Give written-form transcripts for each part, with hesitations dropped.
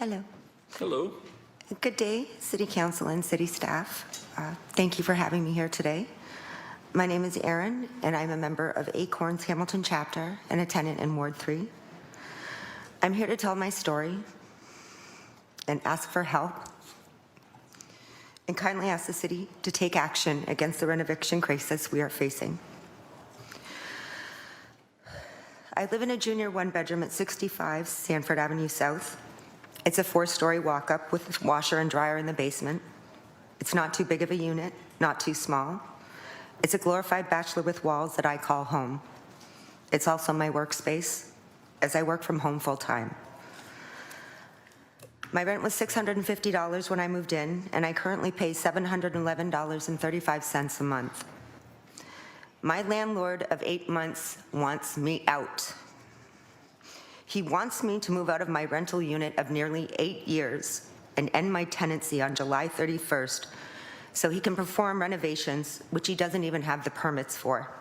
Hello. Hello. Good day, City Council and City staff. Thank you for having me here today. My name is Erin, and I'm a member of ACORN's Hamilton chapter and a tenant in Ward 3. I'm here to tell my story and ask for help and kindly ask the city to take action against the rent eviction crisis we are facing. I live in a junior one-bedroom at 65 Sanford Avenue South. It's a 4-story walk-up with a washer and dryer in the basement. It's not too big of a unit, not too small. It's a glorified bachelor with walls that I call home. It's also my workspace, as I work from home full-time. My rent was $650 when I moved in, and I currently pay $711.35 a month. My landlord of 8 months wants me out. He wants me to move out of my rental unit of nearly 8 years and end my tenancy on July 31st so he can perform renovations, which he doesn't even have the permits for.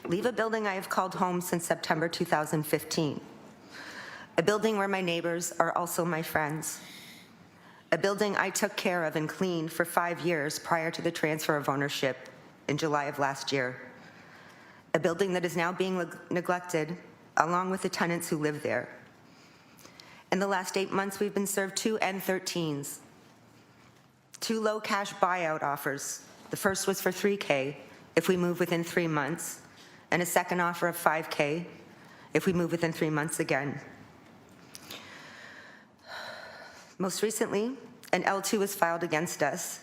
Leave a building I have called home since September 2015. A building where my neighbors are also my friends. A building I took care of and cleaned for 5 years prior to the transfer of ownership in July of last year. A building that is now being neglected, along with the tenants who live there. In the last 8 months, we've been served 2 N13s, 2 low cash buyout offers. The first was for $3K if we move within 3 months, and a second offer of $5K if we move within 3 months again. Most recently, an L2 was filed against us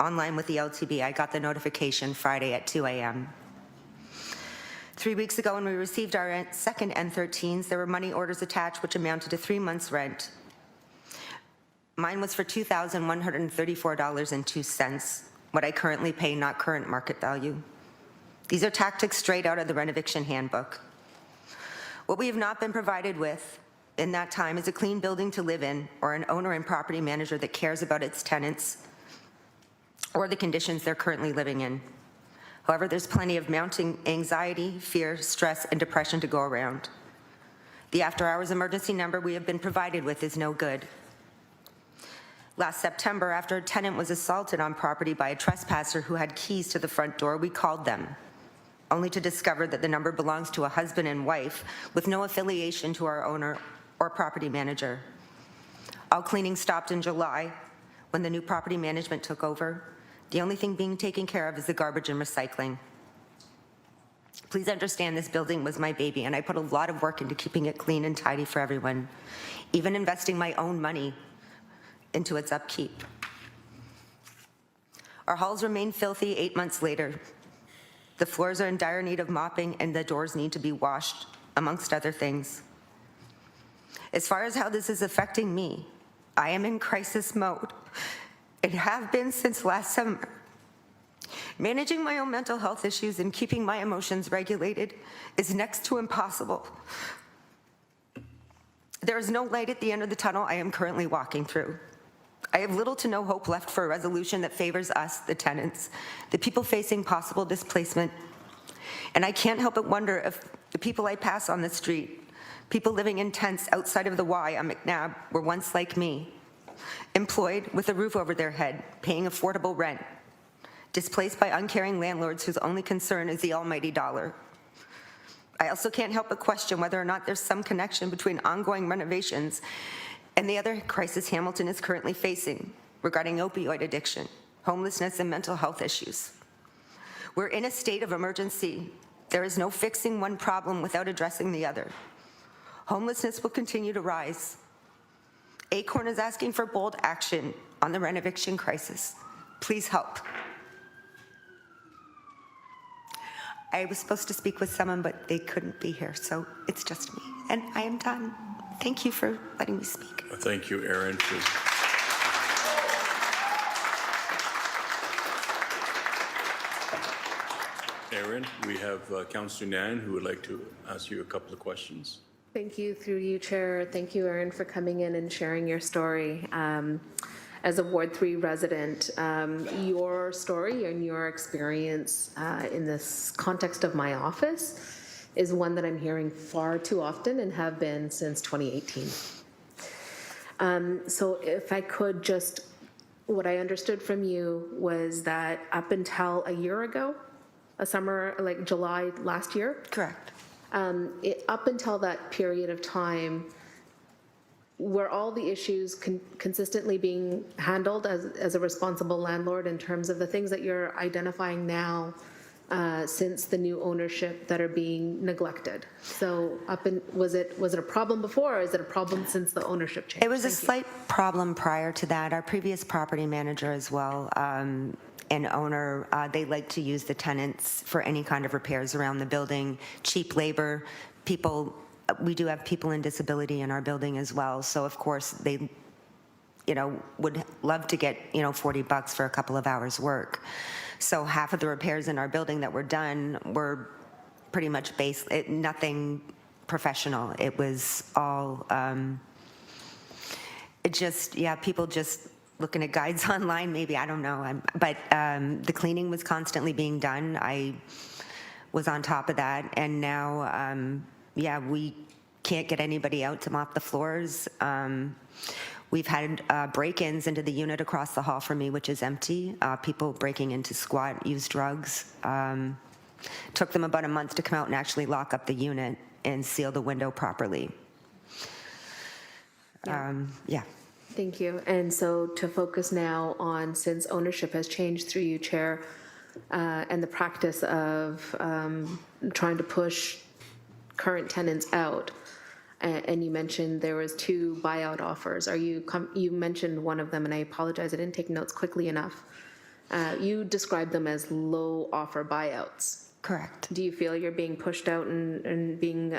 online with the LTB. I got the notification Friday at 2 a.m. 3 weeks ago, when we received our second N13s, there were money orders attached which amounted to 3 months' rent. Mine was for $2,134.02, what I currently pay, not current market value. These are tactics straight out of the rent eviction handbook. What we have not been provided with in that time is a clean building to live in, or an owner and property manager that cares about its tenants or the conditions they're currently living in. However, there's plenty of mounting anxiety, fear, stress, and depression to go around. The after-hours emergency number we have been provided with is no good. Last September, after a tenant was assaulted on property by a trespasser who had keys to the front door, we called them, only to discover that the number belongs to a husband and wife with no affiliation to our owner or property manager. All cleaning stopped in July when the new property management took over. The only thing being taken care of is the garbage and recycling. Please understand, this building was my baby, and I put a lot of work into keeping it clean and tidy for everyone, even investing my own money into its upkeep. Our halls remain filthy 8 months later. The floors are in dire need of mopping, and the doors need to be washed, amongst other things. As far as how this is affecting me, I am in crisis mode and have been since last summer. Managing my own mental health issues and keeping my emotions regulated is next to impossible. There is no light at the end of the tunnel I am currently walking through. I have little to no hope left for a resolution that favors us, the tenants, the people facing possible displacement. And I can't help but wonder if the people I pass on the street, people living in tents outside of the Y on McNabb, were once like me, employed with a roof over their head, paying affordable rent, displaced by uncaring landlords whose only concern is the almighty dollar. I also can't help but question whether or not there's some connection between ongoing renovations and the other crisis Hamilton is currently facing regarding opioid addiction, homelessness, and mental health issues. We're in a state of emergency. There is no fixing one problem without addressing the other. Homelessness will continue to rise. ACORN is asking for bold action on the rent eviction crisis. Please help. I was supposed to speak with someone, but they couldn't be here, so it's just me, and I am done. Thank you for letting me speak. Thank you, Erin. Erin, we have Councillor Nan who would like to ask you a couple of questions. Thank you, through you, Chair. Thank you, Erin, for coming in and sharing your story. As a Ward 3 resident, your story and your experience in this context of my office is one that I'm hearing far too often and have been since 2018. So if I could just, what I understood from you was that up until a year ago, a summer, like July last year, Correct. up until that period of time, were all the issues consistently being handled as a responsible landlord in terms of the things that you're identifying now since the new ownership that are being neglected? So was it a problem before, or is it a problem since the ownership change? It was a Thank you. slight problem prior to that. Our previous property manager as well, and owner, they like to use the tenants for any kind of repairs around the building, cheap labor, people. We do have people in disability in our building as well, so of course they, would love to get, $40 for a couple of hours work. So half of the repairs in our building that were done were pretty much nothing professional. It was all, people just looking at guides online, maybe, I don't know. But the cleaning was constantly being done. I was on top of that, and now, we can't get anybody out to mop the floors. We've had break-ins into the unit across the hall from me, which is empty. People breaking into squat, use drugs. Took them about a month to come out and actually lock up the unit and seal the window properly. Thank you. And so to focus now on, since ownership has changed through you, Chair, and the practice of trying to push current tenants out, and you mentioned there was 2 buyout offers. You mentioned one of them, and I apologize, I didn't take notes quickly enough. You described them as low offer buyouts. Correct. Do you feel you're being pushed out and being,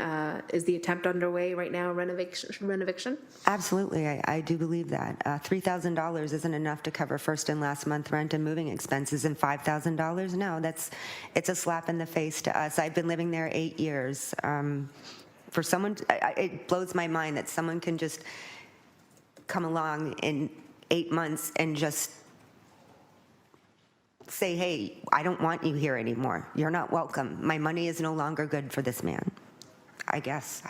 is the attempt underway right now, renovation? Absolutely, I do believe that. $3,000 isn't enough to cover first and last month rent and moving expenses, and $5,000, no, it's a slap in the face to us. I've been living there 8 years. For someone, it blows my mind that someone can just come along in 8 months and just say, hey, I don't want you here anymore. You're not welcome. My money is no longer good for this man. I guess.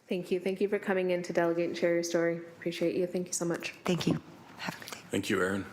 Thank you. Thank you for coming in to delegate and share your story. Appreciate you. Thank you so much. Thank you. Have a good day. Thank you, Erin.